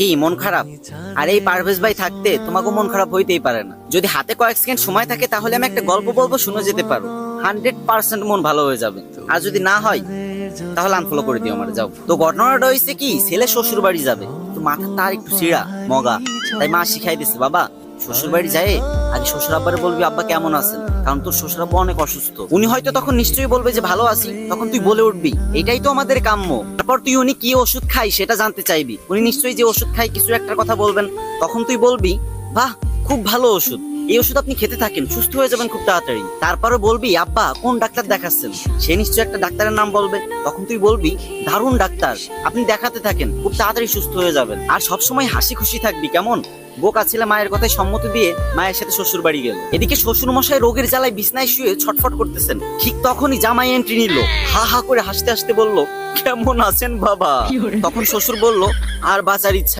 কি মন খারাপ? আর এই পারভেজ ভাই থাকতে তোমাকে মন খারাপ হইতেই পারে না। যদি হাতে কয়েক সেকেন্ড সময় থাকে তাহলে আমি একটা গল্প বলবো, শুনে যেতে পারো। 100% মন ভালো হয়ে যাবে। আর যদি না হয় তাহলে আনফলো করে দিও আমার, যাও। তো ঘটনাটা হয়েছে কি, ছেলে শ্বশুর বাড়ি যাবে, তো মাথা তার একটু চিড়া মগা, তাই মা শিখাই দিছে, বাবা শ্বশুর বাড়ি যায় আগে শ্বশুর আব্বারে বলবি আব্বা কেমন আছেন, কারণ তোর শ্বশুর আব্বা অনেক অসুস্থ। উনি হয়তো তখন নিশ্চয়ই বলবে যে ভালো আছি, তখন তুই বলে উঠবি এটাই তো আমাদের কাম্য। তারপর তুই উনি কি ওষুধ খাই সেটা জানতে চাইবি, উনি নিশ্চয়ই যে ওষুধ খাই কিছু একটা কথা বলবেন, তখন তুই বলবি বাহ খুব ভালো ওষুধ, এই ওষুধ আপনি খেতে থাকেন, সুস্থ হয়ে যাবেন খুব তাড়াতাড়ি। তারপরে বলবি আব্বা কোন ডাক্তার দেখাচ্ছেন, সে নিশ্চয়ই একটা ডাক্তারের নাম বলবে, তখন তুই বলবি দারুণ ডাক্তার, আপনি দেখাতে থাকেন খুব তাড়াতাড়ি সুস্থ হয়ে যাবেন। আর সবসময় হাসি খুশি থাকবি, কেমন? বোকা ছেলে মায়ের কথায় সম্মতি দিয়ে মায়ের সাথে শ্বশুর বাড়ি গেল। এদিকে শ্বশুর মশাই রোগের জ্বালায় বিছনায় শুয়ে ছটফট করতেছেন। ঠিক তখনই জামাই এন্ট্রি নিল, হা হা করে হাসতে হাসতে বলল কেমন আছেন বাবা? তখন শ্বশুর বলল আর বাঁচার ইচ্ছা